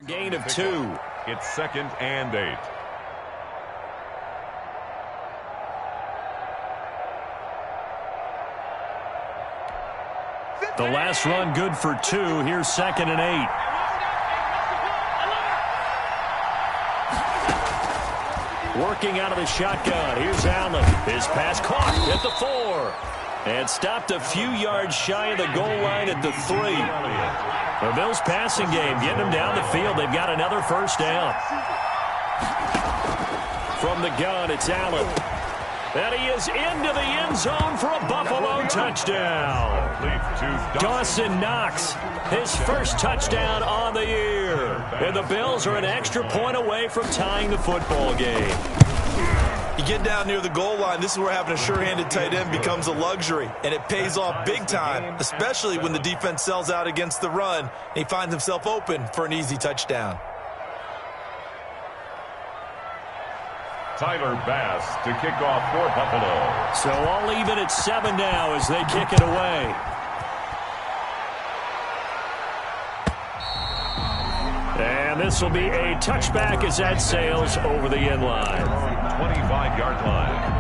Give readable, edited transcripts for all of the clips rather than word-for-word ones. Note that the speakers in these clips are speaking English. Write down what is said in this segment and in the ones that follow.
Gain of 2. It's 2nd and 8. The last run good for 2. Here's 2nd and 8. Working out of the shotgun. Here's Allen. His pass caught at the 4. And stopped a few yards shy of the goal line at the 3. The Bills passing game getting them down the field. They've got another first down. From the gun, it's Allen. And he is into the end zone for a Buffalo touchdown. Dawson Knox, his first touchdown on the year. And the Bills are an extra point away from tying the football game. You get down near the goal line, this is where having a sure-handed tight end becomes a luxury, and it pays off big time, especially when the defense sells out against the run, and he finds himself open for an easy touchdown. Tyler Bass to kick off for Buffalo. So all even at 7 now as they kick it away. And this will be a touchback as that sails over the end line. 25-yard line.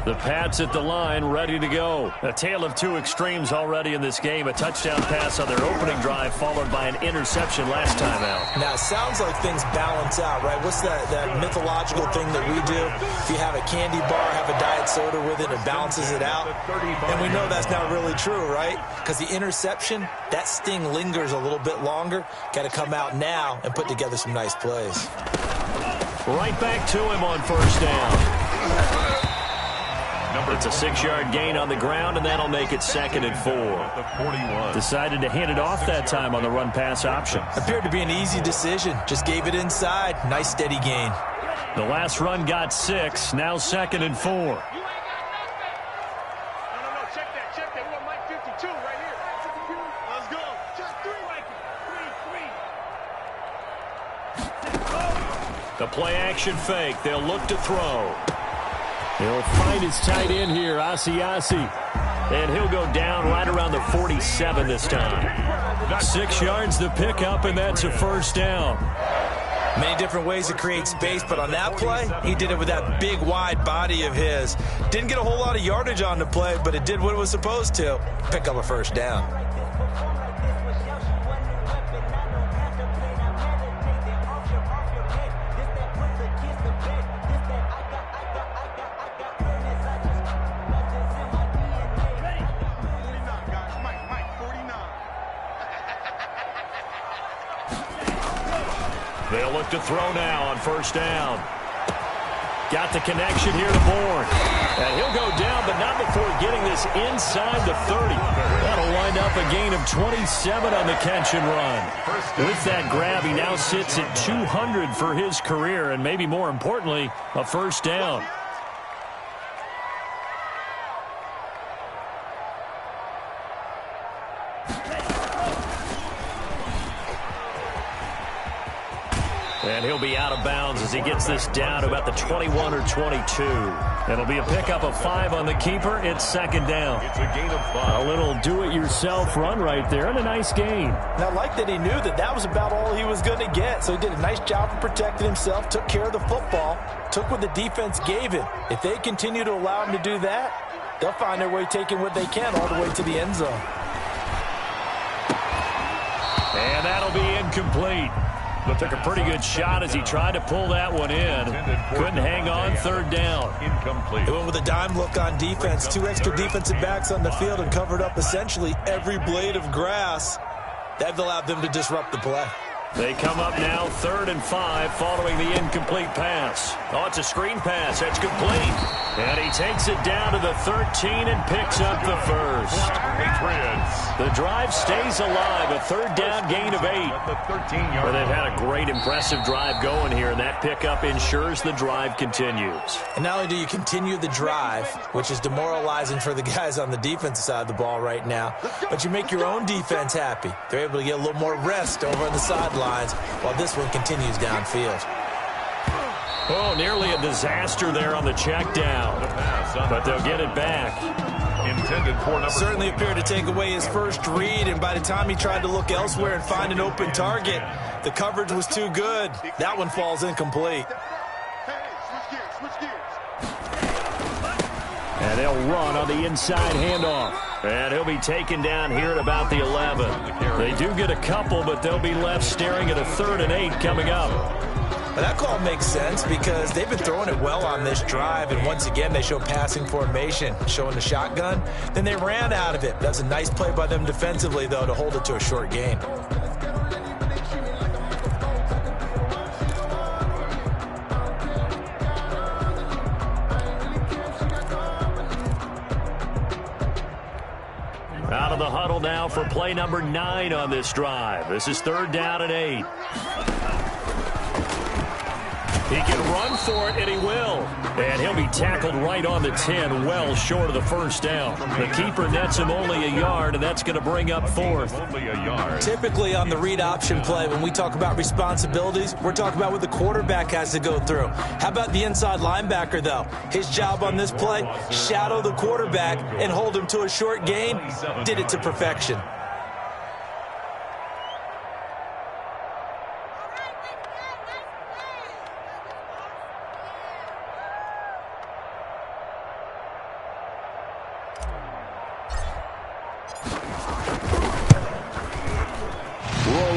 The Pats at the line, ready to go. A tale of two extremes already in this game. A touchdown pass on their opening drive, followed by an interception last time out. Now, it sounds like things balance out, right? What's that mythological thing that we do? If you have a candy bar, have a diet soda with it, it balances it out. And we know that's not really true, right? Because the interception, that sting lingers a little bit longer. Got to come out now and put together some nice plays. Right back to him on first down. It's a 6-yard gain on the ground, and that'll make it 2nd and 4. Decided to hand it off that time on the run-pass option. Appeared to be an easy decision. Just gave it inside. Nice, steady gain. The last run got 6. Now 2nd and 4. No, check that. We want Mike 52 right here. Let's go. Just 3. The play-action fake. They'll look to throw. He'll find his tight end here, Asiasi. And he'll go down right around the 47 this time. 6 yards the pickup, and that's a first down. Many different ways to create space, but on that play, he did it with that big, wide body of his. Didn't get a whole lot of yardage on the play, but it did what it was supposed to. Pick up a first down. They'll look to throw now on first down. Got the connection here to Bourne. And he'll go down, but not before getting this inside the 30. That'll wind up a gain of 27 on the catch and run. With that grab, he now sits at 200 for his career, and maybe more importantly, a first down. And he'll be out of bounds as he gets this down to about the 21 or 22. It'll be a pickup of 5 on the keeper. It's 2nd down. It's a gain of 5. A little do-it-yourself run right there and a nice gain. And I like that he knew that was about all he was going to get. So he did a nice job of protecting himself, took care of the football, took what the defense gave him. If they continue to allow him to do that, they'll find their way taking what they can all the way to the end zone. And that'll be incomplete. But took a pretty good shot as he tried to pull that one in. Couldn't hang on, 3rd down. Incomplete. They went with a dime look on defense. 2 extra defensive backs on the field and covered up essentially every blade of grass. That allowed them to disrupt the play. They come up now 3rd and 5 following the incomplete pass. Oh, it's a screen pass. That's complete. And he takes it down to the 13 and picks up the first. Patriots. The drive stays alive. A 3rd down gain of 8. The 13-yard. Well, they've had a great, impressive drive going here, and that pickup ensures the drive continues. And not only do you continue the drive, which is demoralizing for the guys on the defensive side of the ball right now, but you make your own defense happy. They're able to get a little more rest over on the sidelines while this one continues downfield. Oh, nearly a disaster there on the check down. But they'll get it back. Intended for number Certainly appeared to take away his first read, and by the time he tried to look elsewhere and find an open target, the coverage was too good. That one falls incomplete. And they'll run on the inside handoff. And he'll be taken down here at about the 11. They do get a couple, but they'll be left staring at a 3rd and 8 coming up. Well, that call makes sense because they've been throwing it well on this drive, and once again they show passing formation, showing the shotgun. Then they ran out of it. That's a nice play by them defensively, though, to hold it to a short gain. Out of the huddle now for play number 9 on this drive. This is 3rd down and 8. He can run for it, and he will. And he'll be tackled right on the 10, well short of the first down. The keeper nets him only a yard, and that's going to bring up 4th. only a yard. Typically on the read option play, when we talk about responsibilities, we're talking about what the quarterback has to go through. How about the inside linebacker, though? His job on this play, shadow the quarterback and hold him to a short gain. Did it to perfection.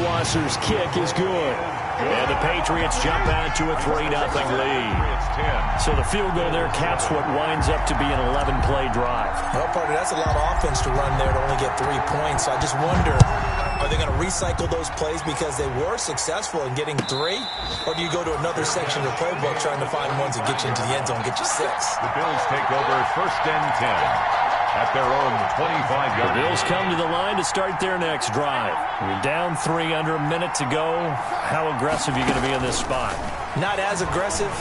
Wasser's kick is good. And the Patriots jump out to a 3-0 lead. So the field goal there caps what winds up to be an 11-play drive. Well, partner, that's a lot of offense to run there to only get 3 points. So I just wonder, are they going to recycle those plays because they were successful in getting 3? Or do you go to another section of the playbook trying to find ones that get you into the end zone, get you 6? The Bills take over 1st and 10. At their own 25-yard. The Bills come to the line to start their next drive. We're down 3, under a minute to go. How aggressive are you going to be in this spot? Not as aggressive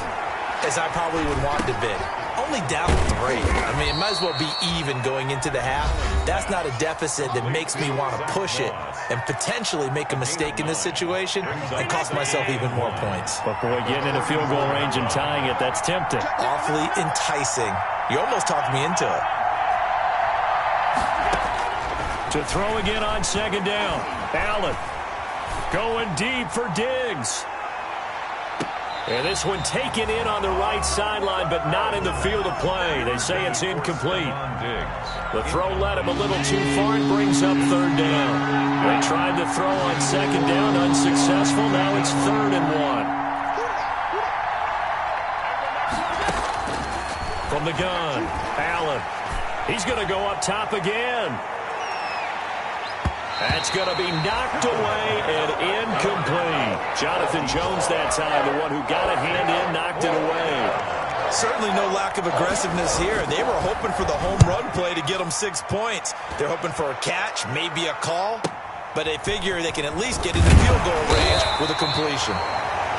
as I probably would want to be. Only down 3. I mean, it might as well be even going into the half. That's not a deficit that makes me want to push it and potentially make a mistake in this situation and cost myself even more points. But, boy, getting in a field goal range and tying it, that's tempting. Awfully enticing. You almost talked me into it. To throw again on 2nd down. Allen going deep for Diggs. And this one taken in on the right sideline, but not in the field of play. They say it's incomplete. The throw led him a little too far and brings up 3rd down. They tried to throw on 2nd down, unsuccessful. Now it's 3rd and 1. From the gun, Allen. He's going to go up top again. That's going to be knocked away and incomplete. Jonathan Jones that time, the one who got a hand in, knocked it away. Certainly no lack of aggressiveness here. They were hoping for the home run play to get them 6 points. They're hoping for a catch, maybe a call, but they figure they can at least get into field goal range with a completion.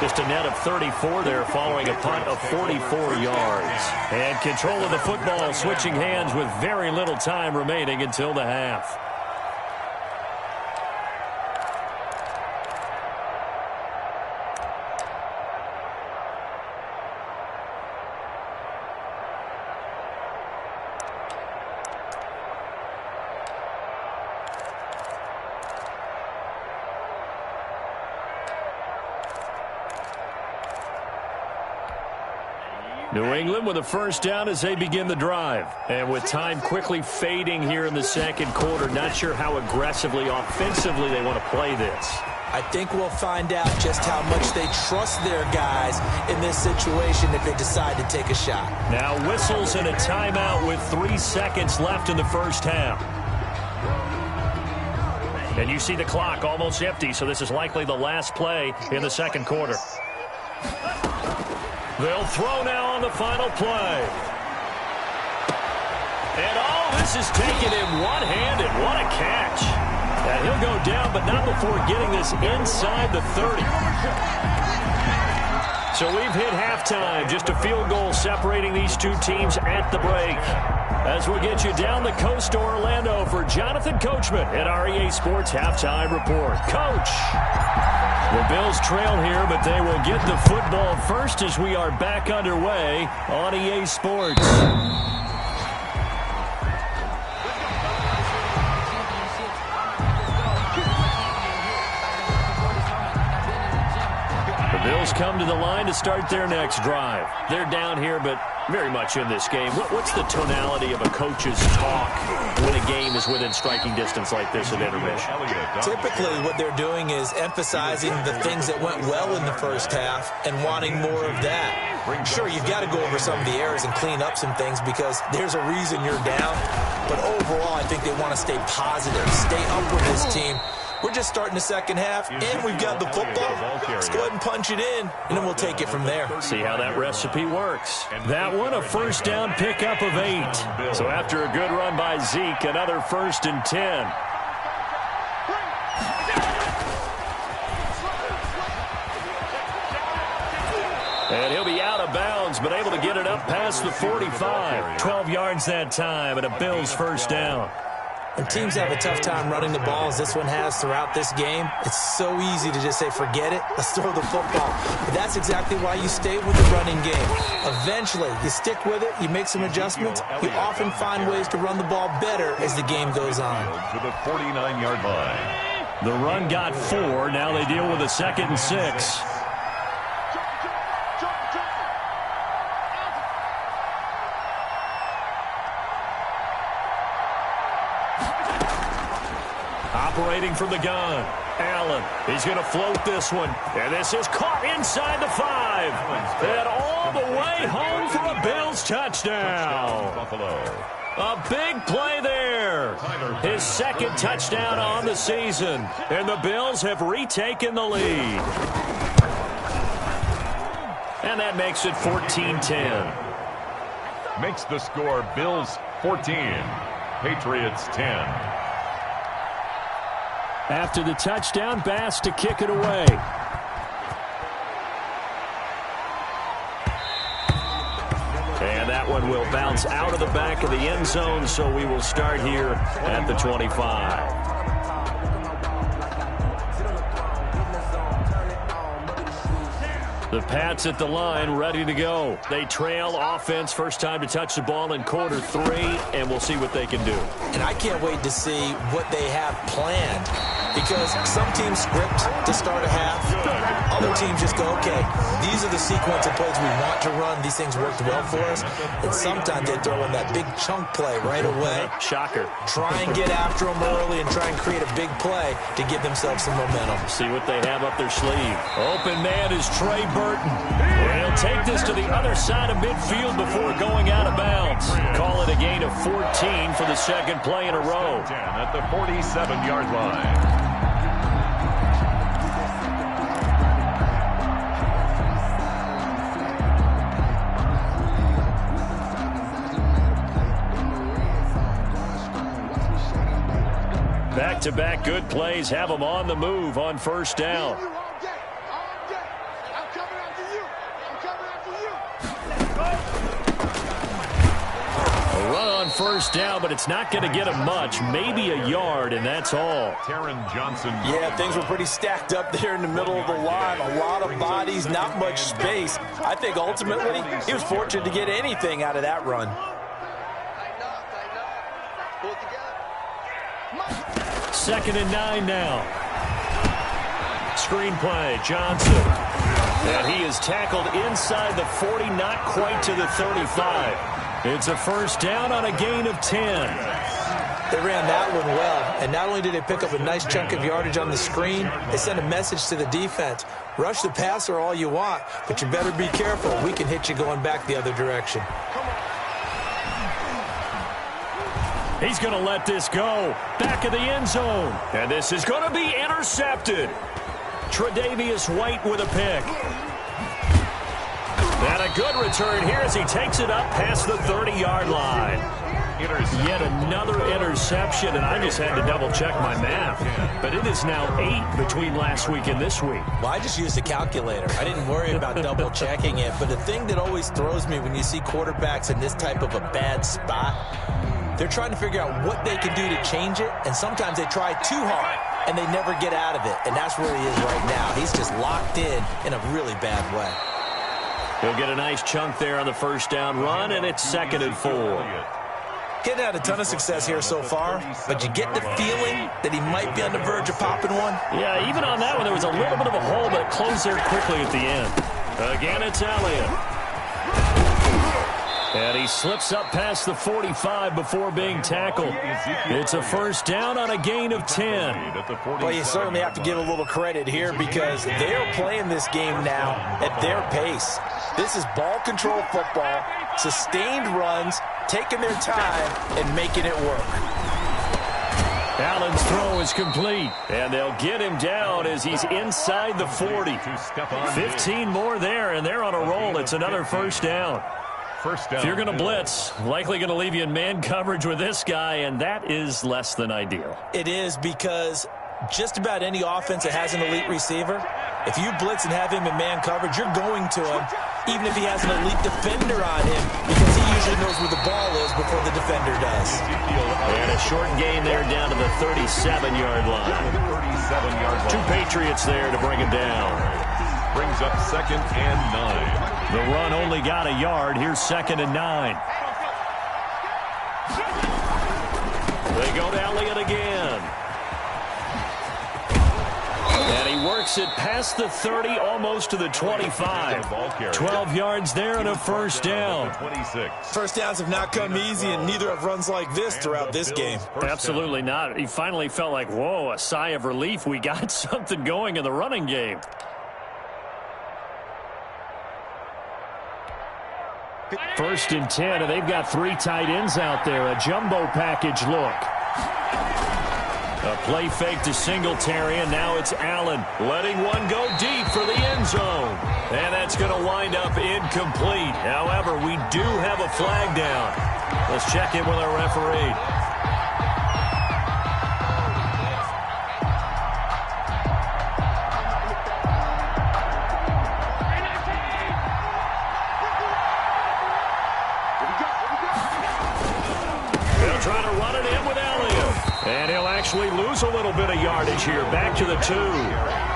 Just a net of 34 there following a punt of 44 yards. And control of the football switching hands with very little time remaining until the half. New England with a 1st down as they begin the drive. And with time quickly fading here in the 2nd quarter, not sure how aggressively, offensively they want to play this. I think we'll find out just how much they trust their guys in this situation if they decide to take a shot. Now whistles and a timeout with 3 seconds left in the first half. And you see the clock almost empty, so this is likely the last play in the 2nd quarter. They'll throw now on the final play. And all this is taken in one-handed. What a catch. And he'll go down, but not before getting this inside the 30. So we've hit halftime. Just a field goal separating these two teams at the break. As we'll get you down the coast to Orlando for Jonathan Coachman at our EA Sports Halftime Report. Coach, the Bills trail here, but they will get the football first as we are back underway on EA Sports. The Bills come to the line to start their next drive. They're down here, but very much in this game. What's the tonality of a coach's talk when a game is within striking distance like this at intermission? Typically, what they're doing is emphasizing the things that went well in the first half and wanting more of that. Sure, you've got to go over some of the errors and clean up some things because there's a reason you're down. But overall, I think they want to stay positive, stay up with this team. We're just starting the second half, and we've got the football. Let's go ahead and punch it in, and then we'll take it from there. See how that recipe works. That one, a first down pickup of 8. So after a good run by Zeke, another 1st and 10. And he'll be out of bounds, but able to get it up past the 45. 12 yards that time, and a Bills first down. When teams have a tough time running the ball, as this one has throughout this game, it's so easy to just say, forget it, let's throw the football. But that's exactly why you stay with the running game. Eventually, you stick with it, you make some adjustments, you often find ways to run the ball better as the game goes on. To the 49-yard line. The run got 4. Now they deal with a 2nd and 6. Operating from the gun. Allen, he's going to float this one. And this is caught inside the 5. And all the way home for a Bills touchdown. A big play there. His 2nd touchdown on the season. And the Bills have retaken the lead. And that makes it 14-10. Makes the score Bills 14, Patriots 10. After the touchdown, Bass to kick it away. And that one will bounce out of the back of the end zone, so we will start here at the 25. The Pats at the line, ready to go. They trail offense, first time to touch the ball in quarter 3, and we'll see what they can do. And I can't wait to see what they have planned, because some teams script to start a half. Other teams just go, okay, these are the sequence of plays we want to run. These things worked well for us. And sometimes they throw in that big chunk play right away. Shocker. Try and get after them early and try and create a big play to give themselves some momentum. See what they have up their sleeve. Open man is Trey Burton. And he'll take this to the other side of midfield before going out of bounds. Call it a gain of 14 for the 2nd play in a row. 10 at the 47-yard line. Back-to-back good plays have them on the move on first down. A run on first down, but it's not going to get him much. Maybe a yard, and that's all. Taron Johnson. Yeah, things were pretty stacked up there in the middle of the line. A lot of bodies, not much space. I think ultimately he was fortunate to get anything out of that run. 2nd and 9 now. Screenplay, Johnson. And he is tackled inside the 40, not quite to the 35. It's a first down on a gain of 10. They ran that one well, and not only did they pick up a nice chunk of yardage on the screen, they sent a message to the defense. Rush the passer all you want, but you better be careful. We can hit you going back the other direction. He's going to let this go. Back of the end zone. And this is going to be intercepted. Tre'Davious White with a pick. And a good return here as he takes it up past the 30-yard line. interception. Yet another interception, and I just had to double-check my math. But it is now 8 between last week and this week. Well, I just used a calculator. I didn't worry about double-checking it. But the thing that always throws me when you see quarterbacks in this type of a bad spot, they're trying to figure out what they can do to change it, and sometimes they try too hard, and they never get out of it. And that's where he is right now. He's just locked in a really bad way. He'll get a nice chunk there on the first down run, and it's 2nd and 4. Getting had a ton of success here so far, but you get the feeling that he might be on the verge of popping one. Yeah, even on that one, there was a little bit of a hole, but it closed there quickly at the end. Again, it's Elliott. And he slips up past the 45 before being tackled. It's a first down on a gain of 10. Well, you certainly have to give a little credit here because they're playing this game now at their pace. This is ball control football, sustained runs, taking their time and making it work. Allen's throw is complete, and they'll get him down as he's inside the 40. 15 more there, and they're on a roll. It's another first down. If you're going to blitz, likely going to leave you in man coverage with this guy, and that is less than ideal. It is because just about any offense that has an elite receiver, if you blitz and have him in man coverage, you're going to him, even if he has an elite defender on him, because he usually knows where the ball is before the defender does. And a short gain there down to the 37-yard line. 2 Patriots there to bring him down. Brings up 2nd and 9. The run only got a yard. Here's 2nd and 9. They go to Elliott again. And he works it past the 30, almost to the 25. 12 yards there and a first down. First downs have not come easy, and neither have runs like this throughout this game. Absolutely not. He finally felt like, whoa, a sigh of relief. We got something going in the running game. First and 10, and they've got 3 tight ends out there. A jumbo package look. A play fake to Singletary, and now it's Allen letting one go deep for the end zone. And that's going to wind up incomplete. However, we do have a flag down. Let's check in with our referee. Actually lose a little bit of yardage here. Back to the 2.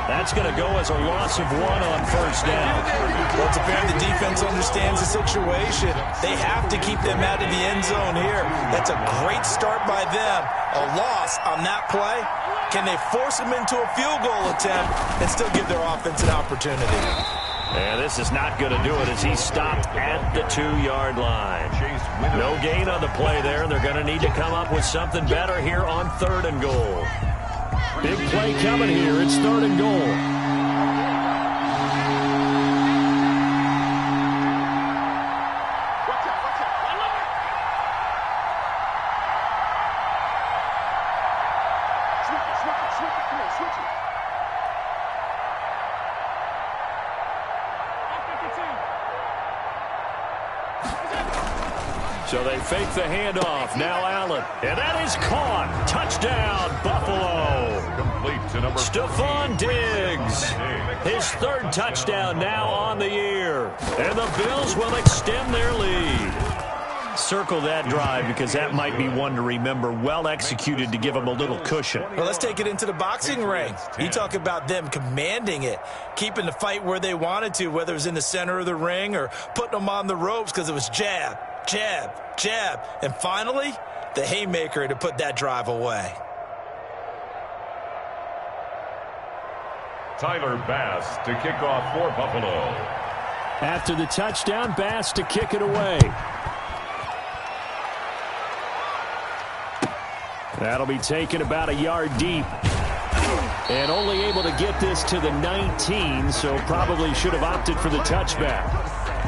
That's going to go as a loss of 1 on first down. Well, it's apparent the defense understands the situation. They have to keep them out of the end zone here. That's a great start by them. A loss on that play. Can they force them into a field goal attempt and still give their offense an opportunity? And this is not going to do it as he's stopped at the 2-yard line. No gain on the play there. They're going to need to come up with something better here on 3rd and goal. Big play coming here. It's 3rd and goal. So they fake the handoff. Now Allen. And that is caught. Touchdown, Buffalo. Complete to number Stephon Diggs. His 3rd touchdown now on the year. And the Bills will extend their lead. Circle that drive because that might be one to remember. Well executed to give them a little cushion. Well, let's take it into the boxing ring. You talk about them commanding it, keeping the fight where they wanted to, whether it was in the center of the ring or putting them on the ropes because it was jab, jab, jab. And finally, the haymaker to put that drive away. Tyler Bass to kick off for Buffalo. After the touchdown, Bass to kick it away. That'll be taken about a yard deep. And only able to get this to the 19, so probably should have opted for the touchback.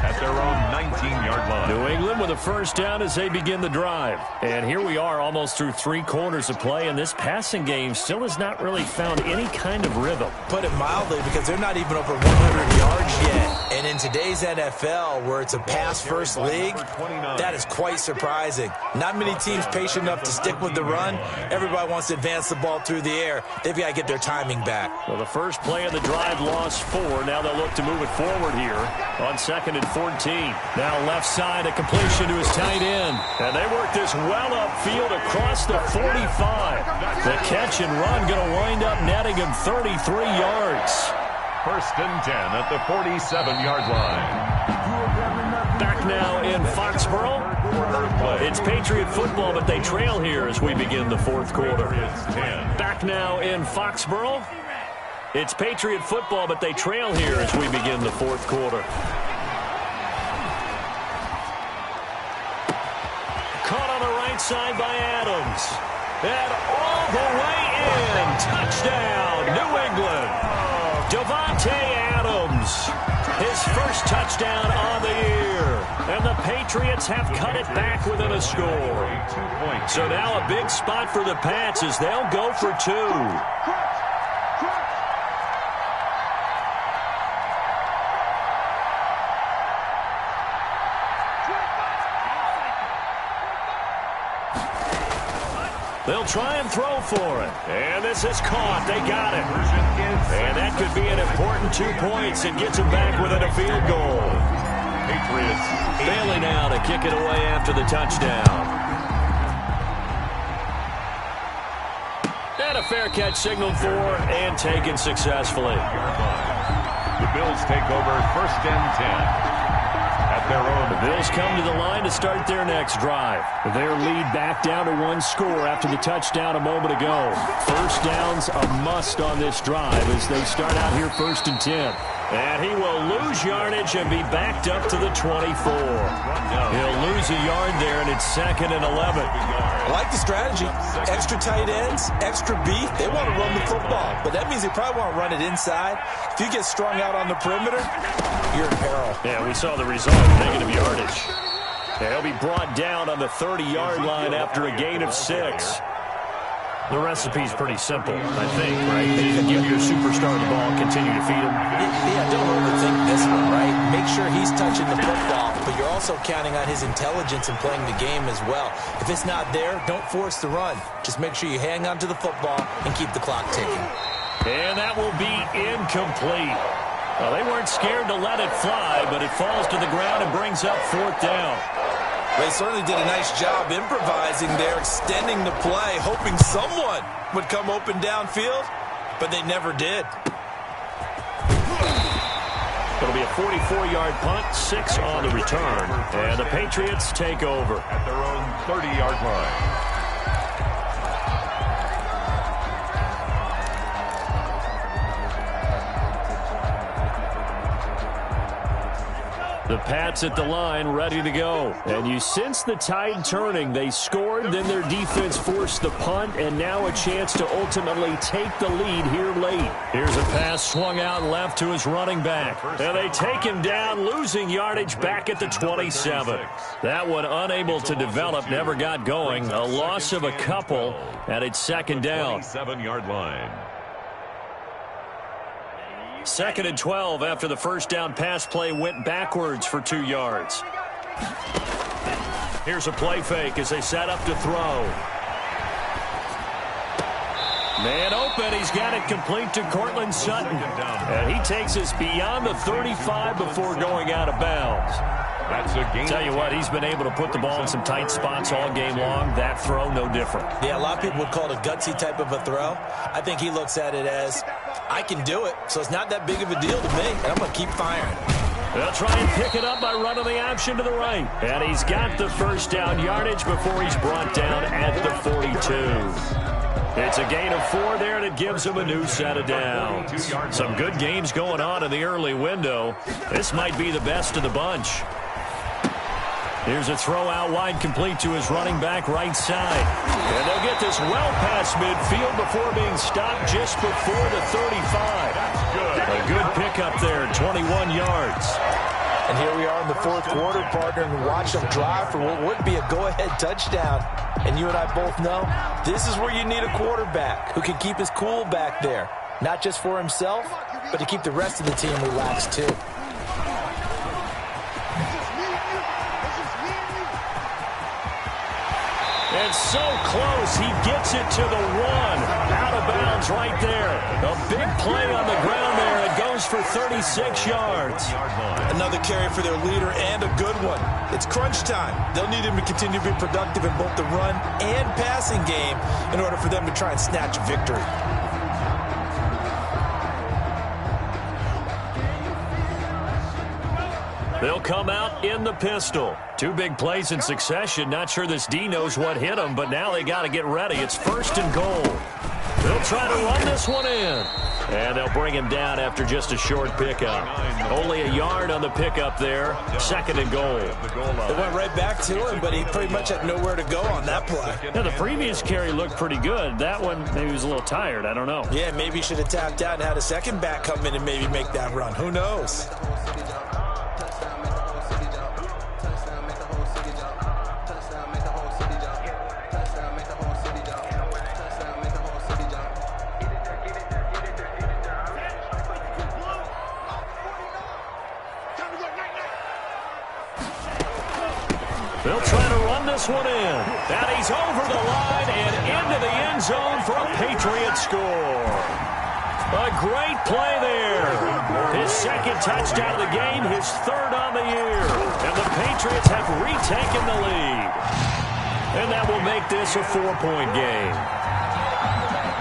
At their own 19-yard line. New England with a first down as they begin the drive. And here we are almost through 3 quarters of play, and this passing game still has not really found any kind of rhythm. Put it mildly, because they're not even over 100 yards yet. And in today's NFL, where it's a pass-first league, that is quite surprising. Not many teams patient enough to stick with the run. Everybody wants to advance the ball through the air. They've got to get their timing back. Well, the first play of the drive lost 4. Now they'll look to move it forward here on 2nd and 14. Now left side, a completion to his tight end. And they work this well upfield across the 45. The catch and run going to wind up netting him 33 yards. 1st and 10 at the 47-yard line. Back now in Foxborough. It's Patriot football, but they trail here as we begin the 4th quarter. Back now in Foxborough. It's Patriot football, but they trail here as we begin the 4th quarter. Caught on the right side by Adams. And all the way in. Touchdown, New England. Davante Adams, his first touchdown on the year. And the Patriots have cut it back within a score. So now a big spot for the Pats as they'll go for 2. They'll try and throw for it. And this is caught. They got it. And that could be an important 2 points and gets them back within a field goal. Patriots Bailey now to kick it away after the touchdown. And a fair catch signaled for and taken successfully. The Bills take over 1st and 10. At their own. The Bills come to the line to start their next drive. Their lead back down to 1 score after the touchdown a moment ago. First down's a must on this drive as they start out here 1st and 10. And he will lose yardage and be backed up to the 24. He'll lose a yard there, and it's 2nd and 11. I like the strategy. Extra tight ends, extra beef. They want to run the football, but that means they probably want to run it inside. If you get strung out on the perimeter, you're in peril. Yeah, we saw the result, negative yardage. He'll be brought down on the 30-yard line after a gain of 6. The recipe's pretty simple, I think, right? You give your superstar the ball, continue to feed him. Yeah, don't overthink this one, right? Make sure he's touching the football, but you're also counting on his intelligence in playing the game as well. If it's not there, don't force the run. Just make sure you hang on to the football and keep the clock ticking. And that will be incomplete. Well, they weren't scared to let it fly, but it falls to the ground and brings up 4th down. They certainly did a nice job improvising there, extending the play, hoping someone would come open downfield, but they never did. It'll be a 44-yard punt, 6 on the return, and the Patriots take over. At their own 30-yard line. The Pats at the line, ready to go. And you sense the tide turning. They scored, then their defense forced the punt, and now a chance to ultimately take the lead here late. Here's a pass swung out left to his running back. And they take him down, losing yardage back at the 27. That one unable to develop, never got going. A loss of a couple, and it's 2nd down. 27-yard line. 2nd and 12 after the first down pass play went backwards for 2 yards. Here's a play fake as they set up to throw. Man open, he's got it complete to Cortland Sutton. And he takes us beyond the 35 before going out of bounds. That's a game. Tell you what, he's been able to put the ball in some tight spots all game long. That throw, no different. Yeah, a lot of people would call it a gutsy type of a throw. I think he looks at it as, I can do it, so it's not that big of a deal to me, and I'm going to keep firing. They'll try and pick it up by running the option to the right. And he's got the first down yardage before he's brought down at the 42. It's a gain of 4 there, and it gives him a new set of downs. Some good games going on in the early window. This might be the best of the bunch. Here's a throw out wide, complete to his running back right side. And they'll get this well past midfield before being stopped just before the 35. A good pickup there, 21 yards. And here we are in the 4th quarter, partner, and watch them drive for what would be a go-ahead touchdown. And you and I both know this is where you need a quarterback who can keep his cool back there. Not just for himself, but to keep the rest of the team relaxed too. And so close, he gets it to the 1. Out of bounds right there. A big play on the ground there. It goes for 36 yards. Another carry for their leader and a good one. It's crunch time. They'll need him to continue to be productive in both the run and passing game in order for them to try and snatch a victory. They'll come out in the pistol. 2 big plays in succession. Not sure this D knows what hit him, but now they got to get ready. It's 1st and goal. They'll try to run this one in. And they'll bring him down after just a short pickup. Only a yard on the pickup there. 2nd and goal. They went right back to him, but he pretty much had nowhere to go on that play. Now, the previous carry looked pretty good. That one, maybe he was a little tired. I don't know. Yeah, maybe he should have tapped out and had a second back come in and maybe make that run. Who knows? They'll try to run this one in. And he's over the line and into the end zone for a Patriot score. A great play there. His 2nd touchdown of the game, his 3rd on the year. And the Patriots have retaken the lead. And that will make this a 4-point game.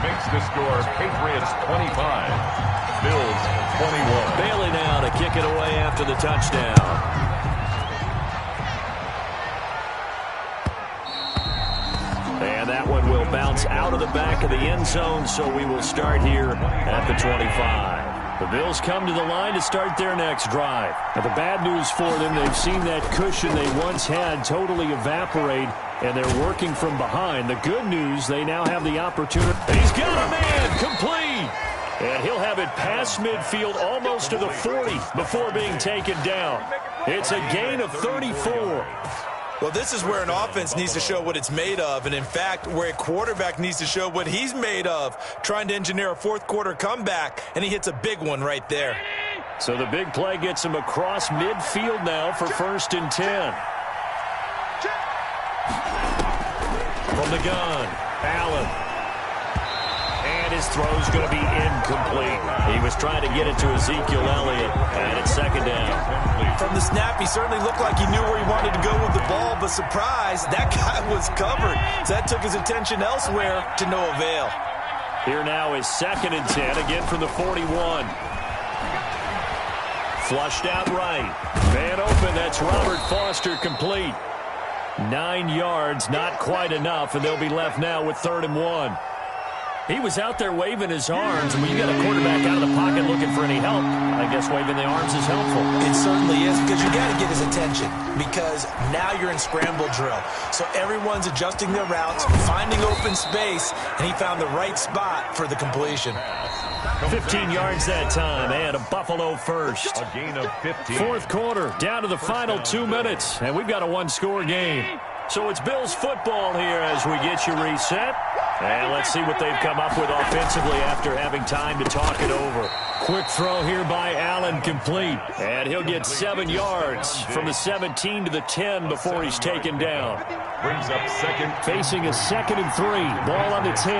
Makes the score Patriots 25, Bills 21. Bailey now to kick it away after the touchdown. And that one will bounce out of the back of the end zone, so we will start here at the 25. The Bills come to the line to start their next drive. Now, the bad news for them, they've seen that cushion they once had totally evaporate, and they're working from behind. The good news, they now have the opportunity. He's got a man complete. And he'll have it past midfield almost to the 40 before being taken down. It's a gain of 34. Well, this is where an offense needs to show what it's made of, and in fact, where a quarterback needs to show what he's made of, trying to engineer a 4th-quarter comeback, and he hits a big one right there. So the big play gets him across midfield now for 1st and 10. From the gun, Allen. And his throw's going to be incomplete. He was trying to get it to Ezekiel Elliott, and it's 2nd down. From the snap, he certainly looked like he knew where he wanted to go with the ball, but surprise, that guy was covered. So that took his attention elsewhere to no avail. Here now is 2nd and 10, again from the 41. Flushed out right. Man open, that's Robert Foster complete. 9 yards, not quite enough, and they'll be left now with 3rd and 1. He was out there waving his arms, and when you got a quarterback out of the pocket looking for any help, I guess waving the arms is helpful. It certainly is, because you got to get his attention, because now you're in scramble drill. So everyone's adjusting their routes, finding open space, and he found the right spot for the completion. 15 yards that time, and a Buffalo first. A gain of 15. 4th quarter, down to the final 2 minutes, and we've got a 1-score game. So it's Bills football here as we get you reset. And let's see what they've come up with offensively after having time to talk it over. Quick throw here by Allen, complete. And he'll get 7 yards from the 17 to the 10 before he's taken down. Brings up 2nd. Facing a 2nd and 3. Ball on the 10.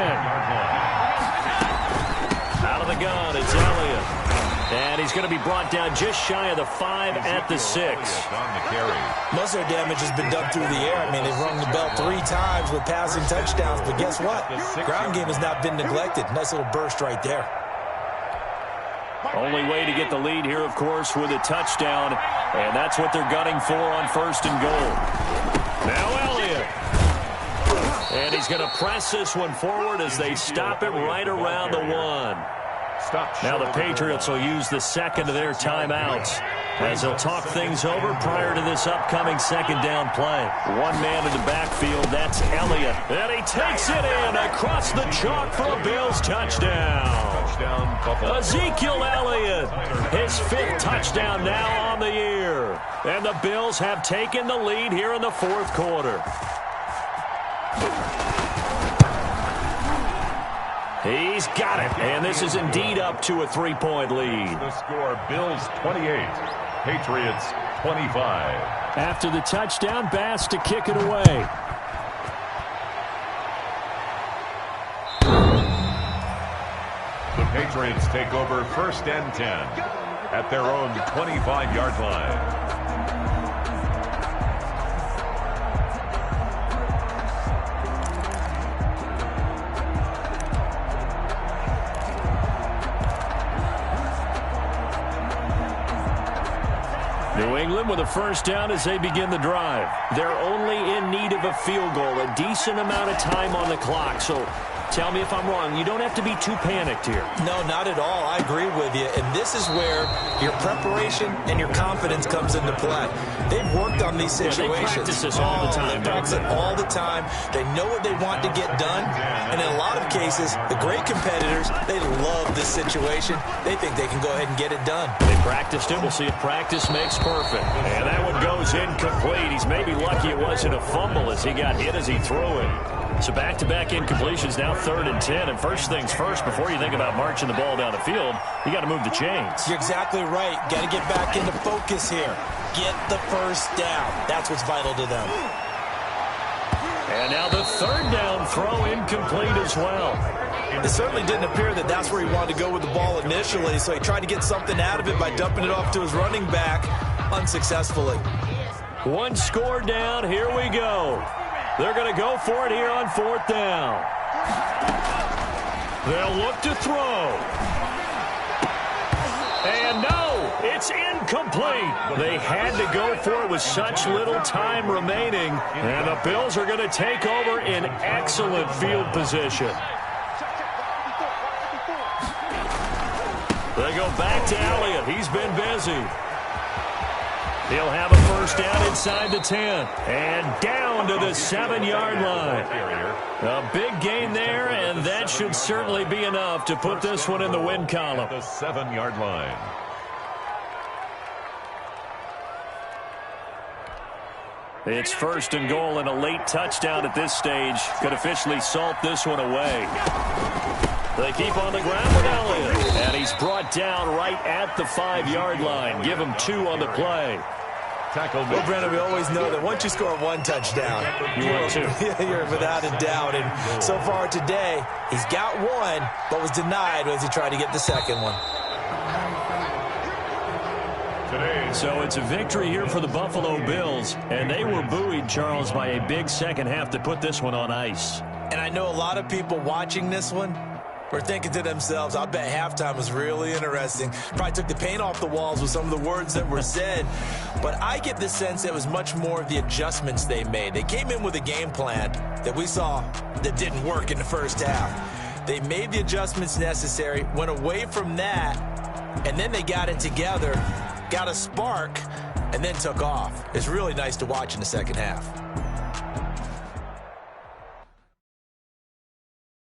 Out of the gun, it's Elliott. And he's going to be brought down just shy of the 5 at the 6. Most of their damage has been done through the air. I mean, they've rung the bell 3 times with passing touchdowns. But guess what? Ground game has not been neglected. Nice little burst right there. Only way to get the lead here, of course, with a touchdown. And that's what they're gunning for on 1st and goal. Now Elliott. And he's going to press this one forward as they stop it right around the 1. Now the Patriots will use the 2nd of their timeouts as they'll talk things over prior to this upcoming 2nd down play. 1 man in the backfield, that's Elliott. And he takes it in across the chalk for a Bills touchdown. Ezekiel Elliott, his 5th touchdown now on the year. And the Bills have taken the lead here in the 4th quarter. He's got it, and this is indeed up to a 3-point lead. The score, Bills 28, Patriots 25. After the touchdown, Bass to kick it away. Patriots take over 1st and 10 at their own 25-yard line. New England with a first down as they begin the drive. They're only in need of a field goal, a decent amount of time on the clock. So tell me if I'm wrong. You don't have to be too panicked here. No, not at all. I agree with you. And this is where your preparation and your confidence comes into play. They've worked on these situations. Yeah, they practice this all the time. They practice it all the time. They know what they want to get done. And in a lot of cases, the great competitors, they love this situation. They think they can go ahead and get it done. They practiced it. We'll see if practice makes perfect. And that one goes incomplete. He's maybe lucky it wasn't a fumble as he got hit as he threw it. So back-to-back incompletions, now 3rd and 10. And first things first, before you think about marching the ball down the field, you got to move the chains. You're exactly right. Got to get back into focus here. Get the first down. That's what's vital to them. And now the 3rd down throw incomplete as well. It certainly didn't appear that that's where he wanted to go with the ball initially, so he tried to get something out of it by dumping it off to his running back unsuccessfully. One score down. Here we go. They're going to go for it here on 4th down. They'll look to throw. And no, it's incomplete. They had to go for it with such little time remaining. And the Bills are going to take over in excellent field position. They go back to Elliott. He's been busy. He'll have a first down inside the 10. And down to the 7-yard line. A big gain there, and that should certainly be enough to put this one in the win column. The 7-yard line. It's 1st and goal, and a late touchdown at this stage could officially salt this one away. They keep on the ground with Elliott, and he's brought down right at the 5-yard line. Give him 2 on the play. Well, Brennan, we always know that once you score 1 touchdown, you're without a doubt. And so far today, he's got 1, but was denied as he tried to get the 2nd one. So it's a victory here for the Buffalo Bills, and they were buoyed, Charles, by a big second half to put this one on ice. And I know a lot of people watching this one were thinking to themselves, I bet halftime was really interesting. Probably took the paint off the walls with some of the words that were said. But I get the sense it was much more of the adjustments they made. They came in with a game plan that we saw that didn't work in the first half. They made the adjustments necessary, went away from that, and then they got it together, got a spark, and then took off. It's really nice to watch in the second half.